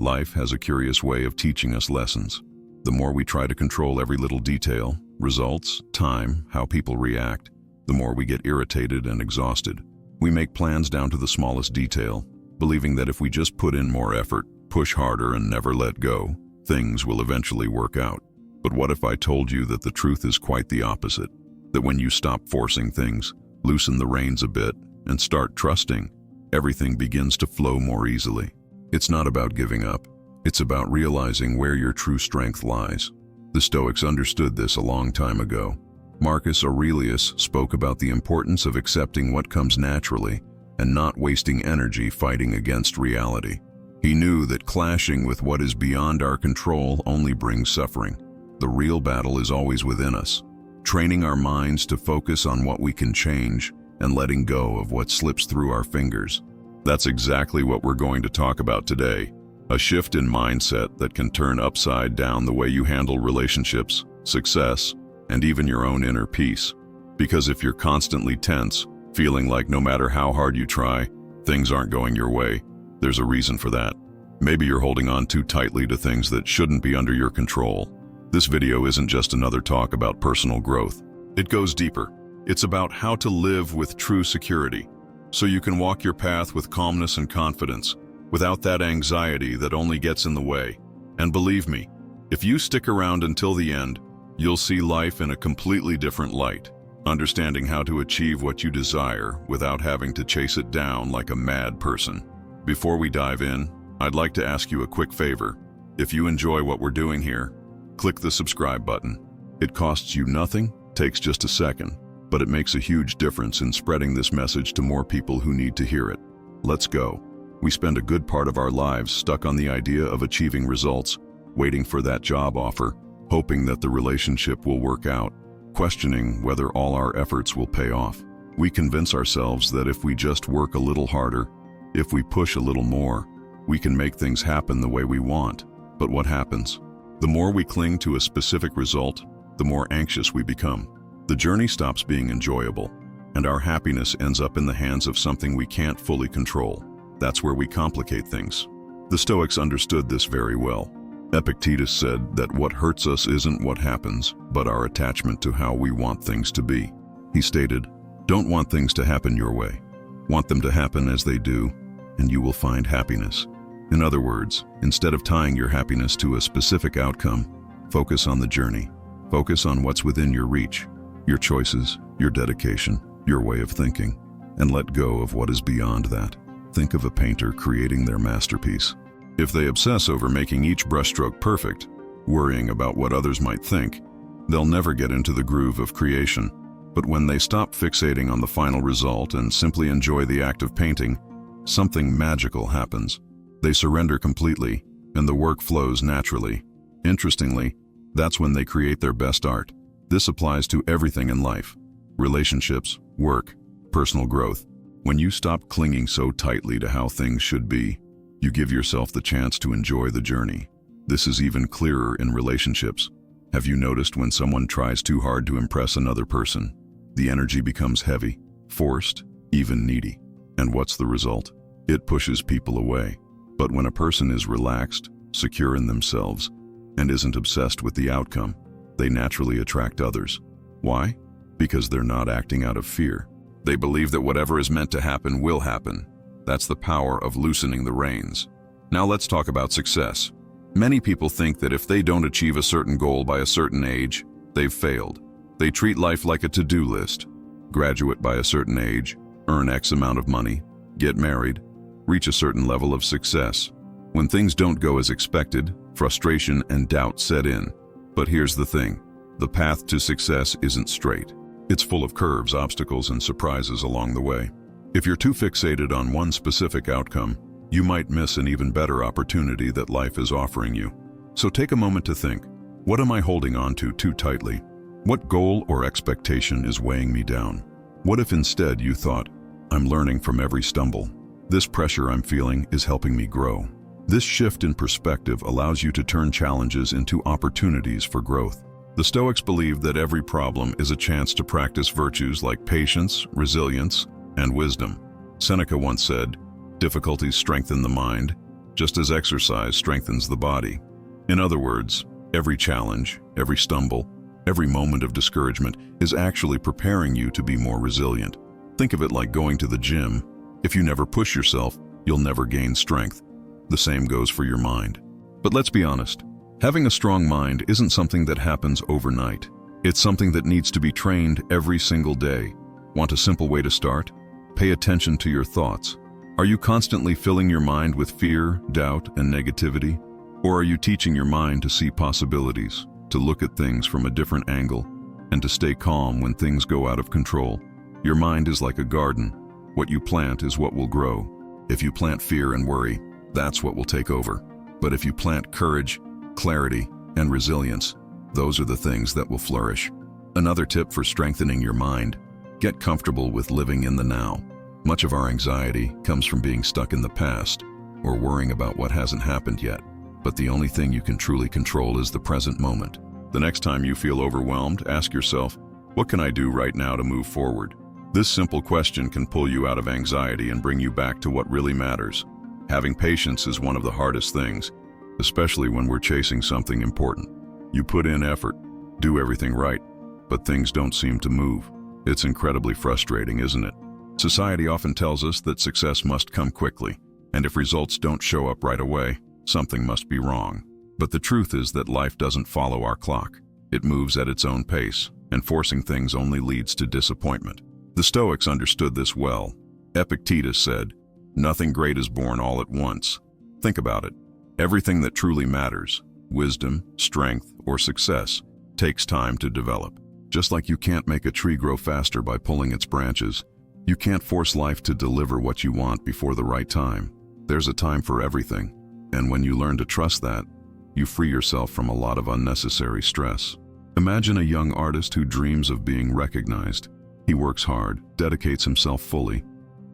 Life has a curious way of teaching us lessons. The more we try to control every little detail, results, time, how people react, the more we get irritated and exhausted. We make plans down to the smallest detail, believing that if we just put in more effort, push harder, and never let go, things will eventually work out. But what if I told you that the truth is quite the opposite? That when you stop forcing things, loosen the reins a bit, and start trusting, everything begins to flow more easily. It's not about giving up. It's about realizing where your true strength lies. The Stoics understood this a long time ago. Marcus Aurelius spoke about the importance of accepting what comes naturally and not wasting energy fighting against reality. He knew that clashing with what is beyond our control only brings suffering. The real battle is always within us, training our minds to focus on what we can change and letting go of what slips through our fingers. That's exactly what we're going to talk about today. A shift in mindset that can turn upside down the way you handle relationships, success, and even your own inner peace. Because if you're constantly tense, feeling like no matter how hard you try, things aren't going your way, there's a reason for that. Maybe you're holding on too tightly to things that shouldn't be under your control. This video isn't just another talk about personal growth. It goes deeper. It's about how to live with true security, so you can walk your path with calmness and confidence, without that anxiety that only gets in the way. And believe me, if you stick around until the end, you'll see life in a completely different light, understanding how to achieve what you desire without having to chase it down like a mad person. Before we dive in, I'd like to ask you a quick favor. If you enjoy what we're doing here, click the subscribe button. It costs you nothing, takes just a second, but it makes a huge difference in spreading this message to more people who need to hear it. Let's go. We spend a good part of our lives stuck on the idea of achieving results, waiting for that job offer, hoping that the relationship will work out, questioning whether all our efforts will pay off. We convince ourselves that if we just work a little harder, if we push a little more, we can make things happen the way we want. But what happens? The more we cling to a specific result, the more anxious we become. The journey stops being enjoyable, and our happiness ends up in the hands of something we can't fully control. That's where we complicate things. The Stoics understood this very well. Epictetus said that what hurts us isn't what happens, but our attachment to how we want things to be. He stated, "Don't want things to happen your way. Want them to happen as they do, and you will find happiness." In other words, instead of tying your happiness to a specific outcome, focus on the journey. Focus on what's within your reach, your choices, your dedication, your way of thinking, and let go of what is beyond that. Think of a painter creating their masterpiece. If they obsess over making each brushstroke perfect, worrying about what others might think, they'll never get into the groove of creation. But when they stop fixating on the final result and simply enjoy the act of painting, something magical happens. They surrender completely, and the work flows naturally. Interestingly, that's when they create their best art. This applies to everything in life: relationships, work, personal growth. When you stop clinging so tightly to how things should be, you give yourself the chance to enjoy the journey. This is even clearer in relationships. Have you noticed when someone tries too hard to impress another person? The energy becomes heavy, forced, even needy. And what's the result? It pushes people away. But when a person is relaxed, secure in themselves, and isn't obsessed with the outcome, they naturally attract others. Why? Because they're not acting out of fear. They believe that whatever is meant to happen will happen. That's the power of loosening the reins. Now let's talk about success. Many people think that if they don't achieve a certain goal by a certain age, they've failed. They treat life like a to-do list. Graduate by a certain age, earn X amount of money, get married, reach a certain level of success. When things don't go as expected, frustration and doubt set in. But here's the thing: the path to success isn't straight. It's full of curves, obstacles, and surprises along the way. If you're too fixated on one specific outcome, you might miss an even better opportunity that life is offering you. So take a moment to think, what am I holding on to too tightly? What goal or expectation is weighing me down? What if instead you thought, I'm learning from every stumble. This pressure I'm feeling is helping me grow. This shift in perspective allows you to turn challenges into opportunities for growth. The Stoics believed that every problem is a chance to practice virtues like patience, resilience, and wisdom. Seneca once said, "Difficulties strengthen the mind, just as exercise strengthens the body. In other words, every challenge, every stumble, every moment of discouragement is actually preparing you to be more resilient. Think of it like going to the gym. If you never push yourself, you'll never gain strength. The same goes for your mind. But let's be honest, having a strong mind isn't something that happens overnight. It's something that needs to be trained every single day. Want a simple way to start? Pay attention to your thoughts. Are you constantly filling your mind with fear, doubt, and negativity? Or are you teaching your mind to see possibilities, to look at things from a different angle, and to stay calm when things go out of control? Your mind is like a garden. What you plant is what will grow. If you plant fear and worry, that's what will take over. But if you plant courage, clarity, and resilience, those are the things that will flourish. Another tip for strengthening your mind: get comfortable with living in the now. Much of our anxiety comes from being stuck in the past or worrying about what hasn't happened yet. But the only thing you can truly control is the present moment. The next time you feel overwhelmed, ask yourself, what can I do right now to move forward? This simple question can pull you out of anxiety and bring you back to what really matters. Having patience is one of the hardest things, especially when we're chasing something important. You put in effort, do everything right, but things don't seem to move. It's incredibly frustrating, isn't it? Society often tells us that success must come quickly, and if results don't show up right away, something must be wrong. But the truth is that life doesn't follow our clock. It moves at its own pace, and forcing things only leads to disappointment. The Stoics understood this well. Epictetus said, "Nothing great is born all at once." Think about it. Everything that truly matters, wisdom, strength, or success, takes time to develop. Just like you can't make a tree grow faster by pulling its branches, you can't force life to deliver what you want before the right time. There's a time for everything, and when you learn to trust that, you free yourself from a lot of unnecessary stress. Imagine a young artist who dreams of being recognized. He works hard, dedicates himself fully,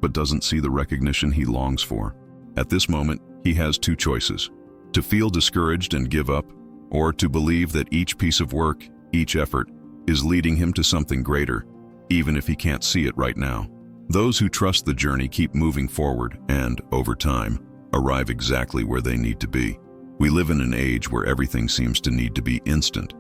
but doesn't see the recognition he longs for. At this moment, he has two choices: to feel discouraged and give up, or to believe that each piece of work, each effort, is leading him to something greater, even if he can't see it right now. Those who trust the journey keep moving forward and, over time, arrive exactly where they need to be. We live in an age where everything seems to need to be instant.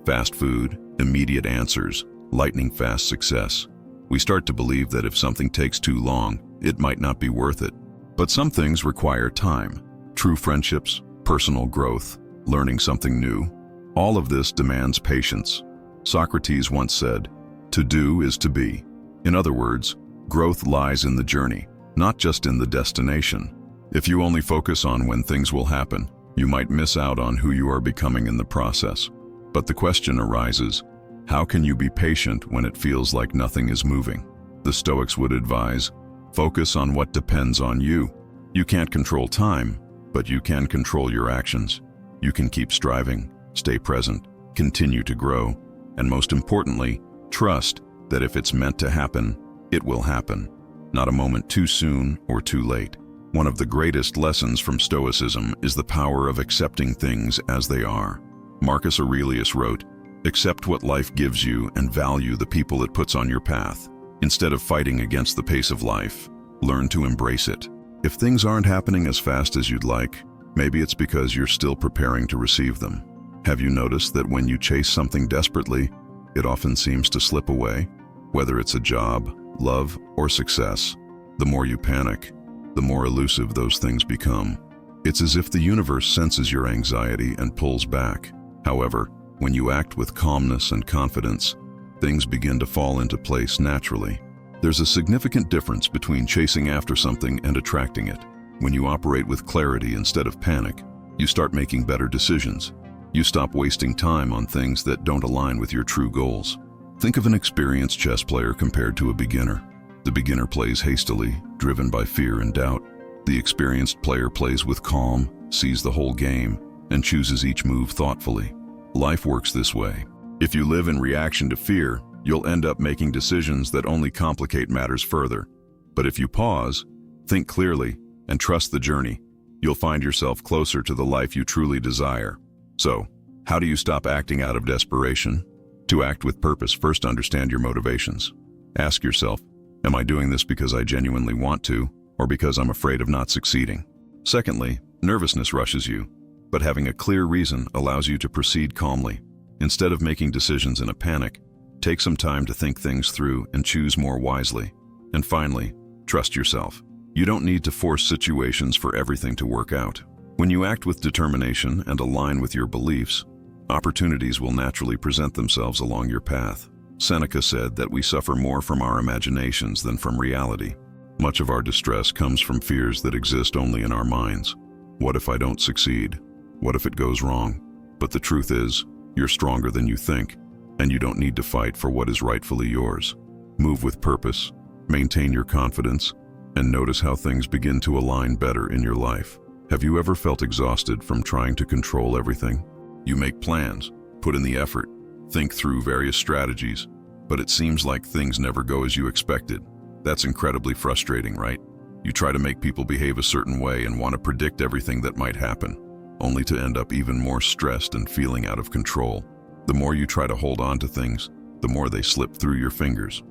Fast food, immediate answers, lightning-fast success. We start to believe that if something takes too long, it might not be worth it. But some things require time. True friendships, personal growth, learning something new. All of this demands patience. Socrates once said, "To do is to be." In other words, growth lies in the journey, not just in the destination. If you only focus on when things will happen, you might miss out on who you are becoming in the process. But the question arises, how can you be patient when it feels like nothing is moving? The Stoics would advise, focus on what depends on you. You can't control time, but you can control your actions. You can keep striving, stay present, continue to grow, and most importantly, trust that if it's meant to happen, it will happen. Not a moment too soon or too late. One of the greatest lessons from Stoicism is the power of accepting things as they are. Marcus Aurelius wrote, "Accept what life gives you and value the people it puts on your path. Instead of fighting against the pace of life, learn to embrace it." If things aren't happening as fast as you'd like, maybe it's because you're still preparing to receive them. Have you noticed that when you chase something desperately, it often seems to slip away? Whether it's a job, love, or success, the more you panic, the more elusive those things become. It's as if the universe senses your anxiety and pulls back. However, when you act with calmness and confidence, things begin to fall into place naturally. There's a significant difference between chasing after something and attracting it. When you operate with clarity instead of panic, you start making better decisions. You stop wasting time on things that don't align with your true goals. Think of an experienced chess player compared to a beginner. The beginner plays hastily, driven by fear and doubt. The experienced player plays with calm, sees the whole game, and chooses each move thoughtfully. Life works this way. If you live in reaction to fear, you'll end up making decisions that only complicate matters further. But if you pause, think clearly, and trust the journey, you'll find yourself closer to the life you truly desire. So, how do you stop acting out of desperation? To act with purpose, first understand your motivations. Ask yourself, am I doing this because I genuinely want to, or because I'm afraid of not succeeding? Secondly, Nervousness rushes you, but having a clear reason allows you to proceed calmly. Instead of making decisions in a panic, take some time to think things through and choose more wisely. And finally, trust yourself. You don't need to force situations for everything to work out. When you act with determination and align with your beliefs, opportunities will naturally present themselves along your path. Seneca said that we suffer more from our imaginations than from reality. Much of our distress comes from fears that exist only in our minds. What if I don't succeed? What if it goes wrong? But the truth is, you're stronger than you think, and you don't need to fight for what is rightfully yours. Move with purpose, maintain your confidence, and notice how things begin to align better in your life. Have you ever felt exhausted from trying to control everything? You make plans, put in the effort, think through various strategies, but it seems like things never go as you expected. That's incredibly frustrating, right? You try to make people behave a certain way and want to predict everything that might happen, only to end up even more stressed and feeling out of control. The more you try to hold on to things, the more they slip through your fingers.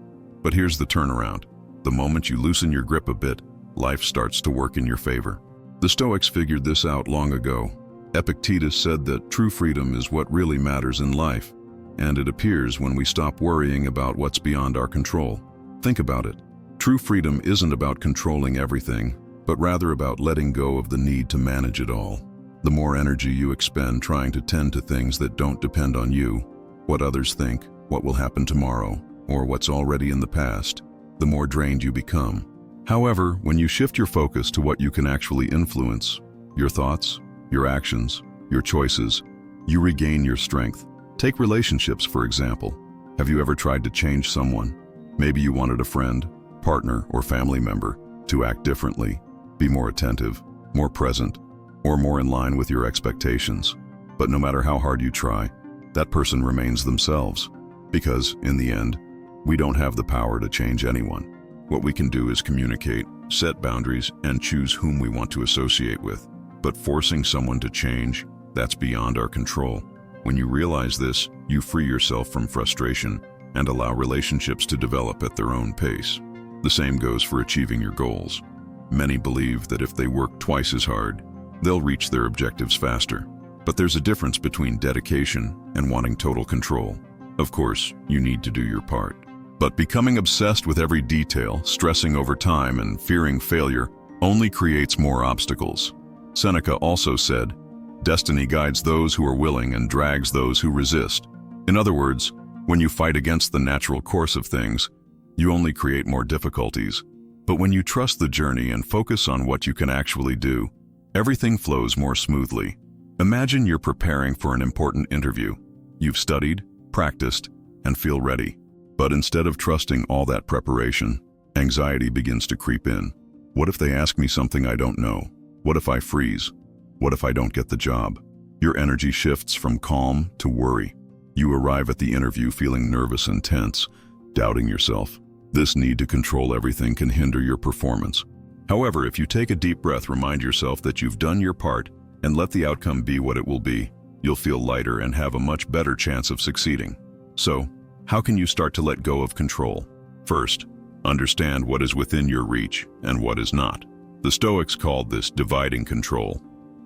But here's the turnaround. The moment you loosen your grip a bit, life starts to work in your favor. The Stoics figured this out long ago. Epictetus said that true freedom is what really matters in life, and it appears when we stop worrying about what's beyond our control. Think about it. True freedom isn't about controlling everything, but rather about letting go of the need to manage it all. The more energy you expend trying to tend to things that don't depend on you, what others think, what will happen tomorrow, or what's already in the past, the more drained you become. However, when you shift your focus to what you can actually influence, your thoughts, your actions, your choices, you regain your strength. Take relationships, for example. Have you ever tried to change someone? Maybe you wanted a friend, partner, or family member to act differently, be more attentive, more present, or more in line with your expectations. But no matter how hard you try, that person remains themselves. Because, in the end, we don't have the power to change anyone. What we can do is communicate, set boundaries, and choose whom we want to associate with. But forcing someone to change, that's beyond our control. When you realize this, you free yourself from frustration and allow relationships to develop at their own pace. The same goes for achieving your goals. Many believe that if they work twice as hard, they'll reach their objectives faster. But there's a difference between dedication and wanting total control. Of course, you need to do your part. But becoming obsessed with every detail, stressing over time, and fearing failure only creates more obstacles. Seneca also said, "Destiny guides those who are willing and drags those who resist." In other words, when you fight against the natural course of things, you only create more difficulties. But when you trust the journey and focus on what you can actually do, everything flows more smoothly. Imagine you're preparing for an important interview. You've studied, practiced, and feel ready. But instead of trusting all that preparation, anxiety begins to creep in. What if they ask me something I don't know? What if I freeze? What if I don't get the job? Your energy shifts from calm to worry. You arrive at the interview feeling nervous and tense, doubting yourself. This need to control everything can hinder your performance. However, if you take a deep breath, remind yourself that you've done your part, and let the outcome be what it will be, you'll feel lighter and have a much better chance of succeeding. So, how can you start to let go of control? First, understand what is within your reach and what is not. The Stoics called this dividing control.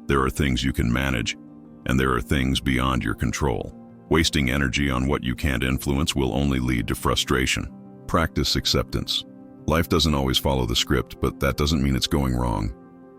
There are things you can manage, and there are things beyond your control. Wasting energy on what you can't influence will only lead to frustration. Practice acceptance. Life doesn't always follow the script, but that doesn't mean it's going wrong.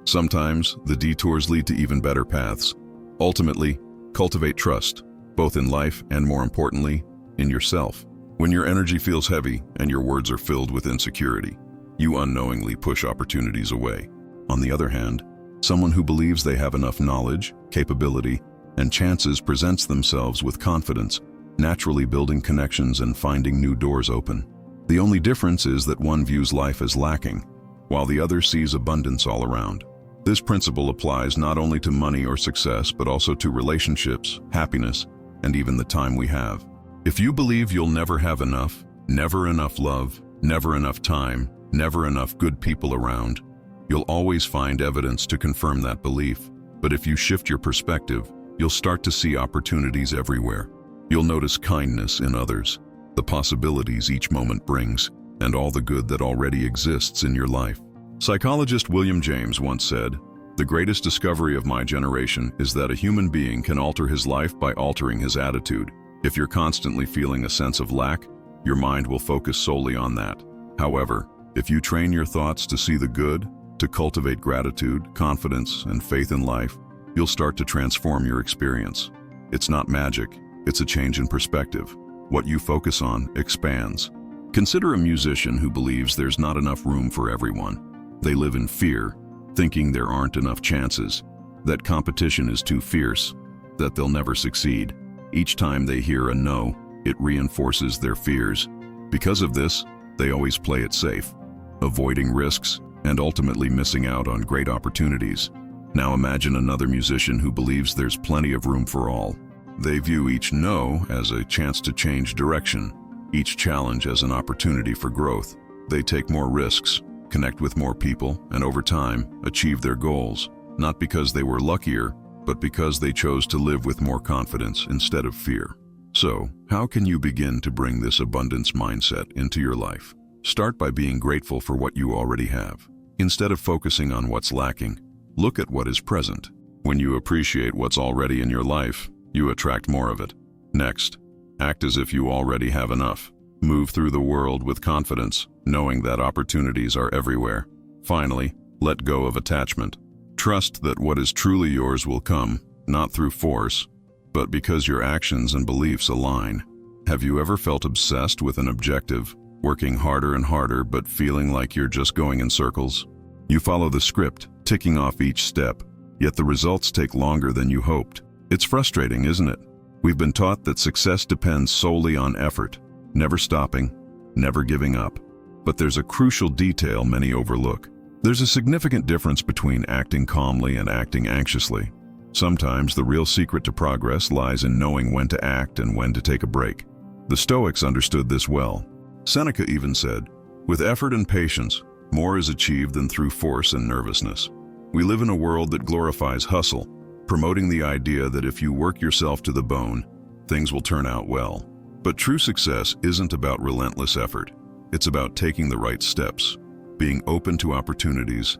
Sometimes, the detours lead to even better paths. Ultimately, cultivate trust, both in life and, more importantly, in yourself. When your energy feels heavy and your words are filled with insecurity, you unknowingly push opportunities away. On the other hand, someone who believes they have enough knowledge, capability, and chances presents themselves with confidence, naturally building connections and finding new doors open. The only difference is that one views life as lacking, while the other sees abundance all around. This principle applies not only to money or success, but also to relationships, happiness, and even the time we have. If you believe you'll never have enough, never enough love, never enough time, never enough good people around, you'll always find evidence to confirm that belief. But if you shift your perspective, you'll start to see opportunities everywhere. You'll notice kindness in others, the possibilities each moment brings, and all the good that already exists in your life. Psychologist William James once said, The greatest discovery of my generation is that a human being can alter his life by altering his attitude. If you're constantly feeling a sense of lack, your mind will focus solely on that. However, if you train your thoughts to see the good, to cultivate gratitude, confidence, and faith in life, you'll start to transform your experience. It's not magic, it's a change in perspective. What you focus on expands. Consider a musician who believes there's not enough room for everyone. They live in fear, thinking there aren't enough chances, that competition is too fierce, that they'll never succeed. Each time they hear a no, it reinforces their fears. Because of this, they always play it safe, avoiding risks and ultimately missing out on great opportunities. Now imagine another musician who believes there's plenty of room for all. They view each no as a chance to change direction, each challenge as an opportunity for growth. They take more risks, connect with more people, and over time, achieve their goals, not because they were luckier, but because they chose to live with more confidence instead of fear. So, how can you begin to bring this abundance mindset into your life? Start by being grateful for what you already have. Instead of focusing on what's lacking, look at what is present. When you appreciate what's already in your life, you attract more of it. Next, act as if you already have enough. Move through the world with confidence, knowing that opportunities are everywhere. Finally, let go of attachment. Trust that what is truly yours will come, not through force, but because your actions and beliefs align. Have you ever felt obsessed with an objective, working harder and harder but feeling like you're just going in circles? You follow the script, ticking off each step, yet the results take longer than you hoped. It's frustrating, isn't it? We've been taught that success depends solely on effort, never stopping, never giving up. But there's a crucial detail many overlook. There's a significant difference between acting calmly and acting anxiously. Sometimes the real secret to progress lies in knowing when to act and when to take a break. The Stoics understood this well. Seneca even said, "With effort and patience, more is achieved than through force and nervousness." We live in a world that glorifies hustle, promoting the idea that if you work yourself to the bone, things will turn out well. But true success isn't about relentless effort. It's about taking the right steps, being open to opportunities,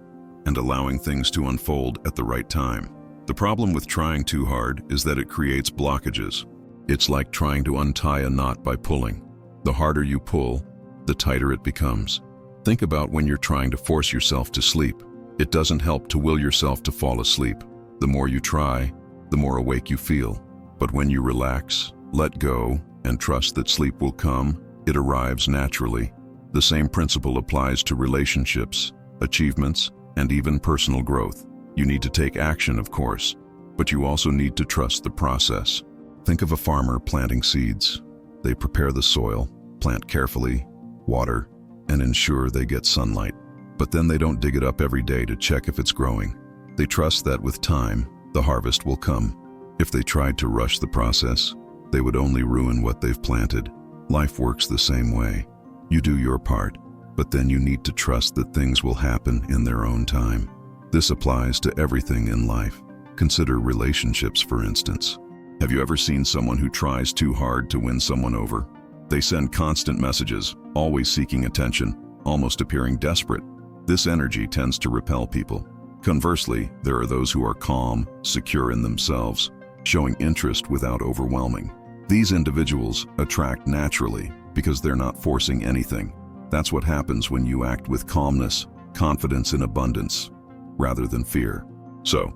and allowing things to unfold at the right time. The problem with trying too hard is that it creates blockages. It's like trying to untie a knot by pulling. The harder you pull, the tighter it becomes. Think about when you're trying to force yourself to sleep. It doesn't help to will yourself to fall asleep. The more you try, the more awake you feel. But when you relax, let go, and trust that sleep will come, it arrives naturally. The same principle applies to relationships, achievements, and even personal growth. You need to take action, of course, but you also need to trust the process. Think of a farmer planting seeds. They prepare the soil, plant carefully, water, and ensure they get sunlight. But then they don't dig it up every day to check if it's growing. They trust that with time, the harvest will come. If they tried to rush the process, they would only ruin what they've planted. Life works the same way. You do your part, but then you need to trust that things will happen in their own time. This applies to everything in life. Consider relationships, for instance. Have you ever seen someone who tries too hard to win someone over? They send constant messages, always seeking attention, almost appearing desperate. This energy tends to repel people. Conversely, there are those who are calm, secure in themselves, showing interest without overwhelming. These individuals attract naturally because they're not forcing anything. That's what happens when you act with calmness, confidence, and abundance, rather than fear. So,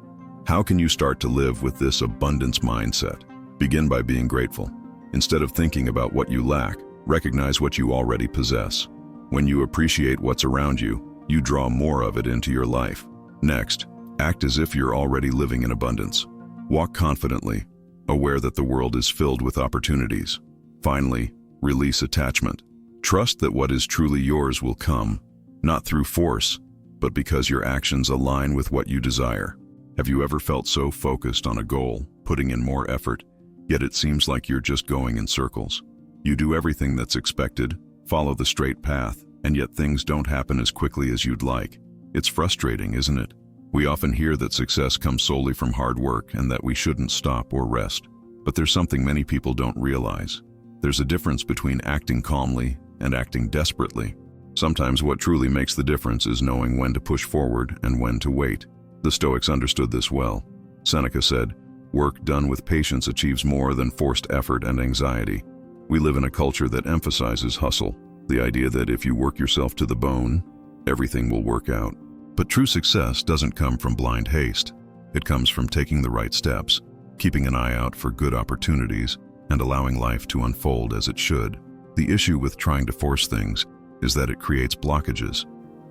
how can you start to live with this abundance mindset? Begin by being grateful. Instead of thinking about what you lack, recognize what you already possess. When you appreciate what's around you, you draw more of it into your life. Next, act as if you're already living in abundance. Walk confidently, aware that the world is filled with opportunities. Finally, release attachment. Trust that what is truly yours will come, not through force, but because your actions align with what you desire. Have you ever felt so focused on a goal, putting in more effort, yet it seems like you're just going in circles? You do everything that's expected, follow the straight path, and yet things don't happen as quickly as you'd like. It's frustrating, isn't it? We often hear that success comes solely from hard work and that we shouldn't stop or rest. But there's something many people don't realize. There's a difference between acting calmly and acting desperately. Sometimes what truly makes the difference is knowing when to push forward and when to wait. The Stoics understood this well. Seneca said, "Work done with patience achieves more than forced effort and anxiety." We live in a culture that emphasizes hustle, the idea that if you work yourself to the bone, everything will work out. But true success doesn't come from blind haste. It comes from taking the right steps, keeping an eye out for good opportunities, and allowing life to unfold as it should. The issue with trying to force things is that it creates blockages.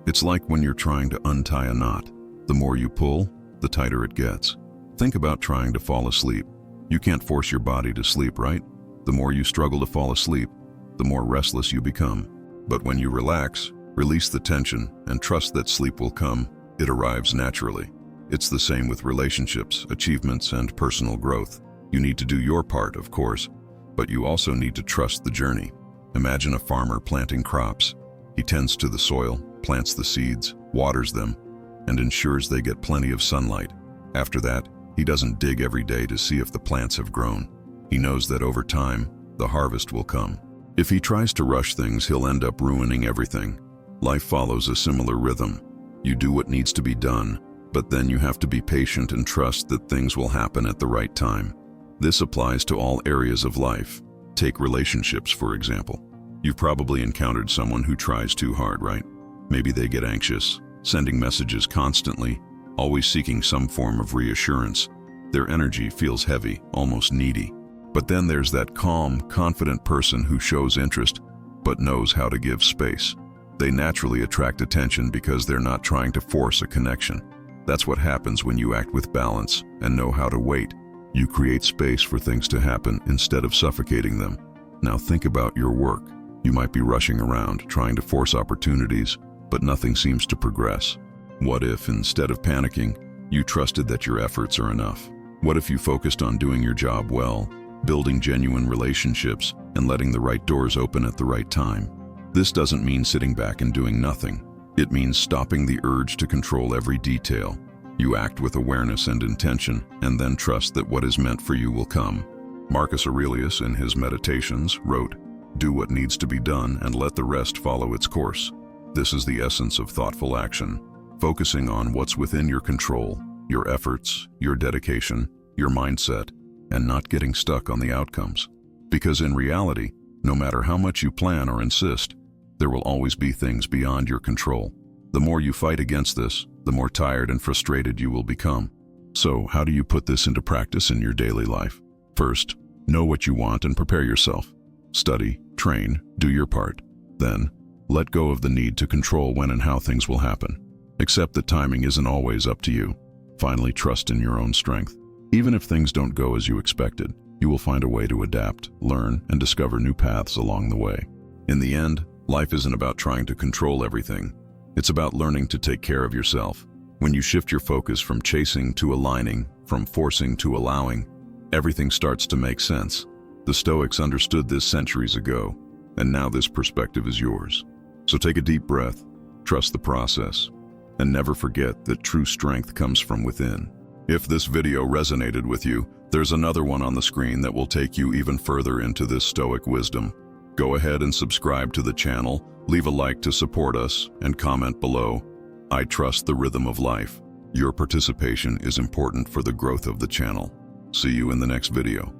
It's like when you're trying to untie a knot. The more you pull, the tighter it gets. Think about trying to fall asleep. You can't force your body to sleep, right? The more you struggle to fall asleep, the more restless you become. But when you relax, release the tension, and trust that sleep will come, it arrives naturally. It's the same with relationships, achievements, and personal growth. You need to do your part, of course, but you also need to trust the journey. Imagine a farmer planting crops. He tends to the soil, plants the seeds, waters them, and ensures they get plenty of sunlight. After that, he doesn't dig every day to see if the plants have grown. He knows that over time, the harvest will come. If he tries to rush things, he'll end up ruining everything. Life follows a similar rhythm. You do what needs to be done, but then you have to be patient and trust that things will happen at the right time. This applies to all areas of life. Take relationships, for example. You've probably encountered someone who tries too hard, right? Maybe they get anxious, sending messages constantly, always seeking some form of reassurance. Their energy feels heavy, almost needy. But then there's that calm, confident person who shows interest, but knows how to give space. They naturally attract attention because they're not trying to force a connection. That's what happens when you act with balance and know how to wait. You create space for things to happen instead of suffocating them. Now think about your work. You might be rushing around, trying to force opportunities, but nothing seems to progress. What if, instead of panicking, you trusted that your efforts are enough? What if you focused on doing your job well, building genuine relationships, and letting the right doors open at the right time? This doesn't mean sitting back and doing nothing. It means stopping the urge to control every detail. You act with awareness and intention, and then trust that what is meant for you will come. Marcus Aurelius, in his Meditations, wrote, "Do what needs to be done and let the rest follow its course." This is the essence of thoughtful action, focusing on what's within your control, your efforts, your dedication, your mindset, and not getting stuck on the outcomes. Because in reality, no matter how much you plan or insist, there will always be things beyond your control. The more you fight against this, the more tired and frustrated you will become. So, how do you put this into practice in your daily life? First, know what you want and prepare yourself. Study, train, do your part. Then, let go of the need to control when and how things will happen. Accept that timing isn't always up to you. Finally, trust in your own strength. Even if things don't go as you expected, you will find a way to adapt, learn, and discover new paths along the way. In the end, life isn't about trying to control everything. It's about learning to take care of yourself. When you shift your focus from chasing to aligning, from forcing to allowing, everything starts to make sense. The Stoics understood this centuries ago, and now this perspective is yours. So take a deep breath, trust the process, and never forget that true strength comes from within. If this video resonated with you, there's another one on the screen that will take you even further into this Stoic wisdom. Go ahead and subscribe to the channel, leave a like to support us, and comment below. I trust the rhythm of life. Your participation is important for the growth of the channel. See you in the next video.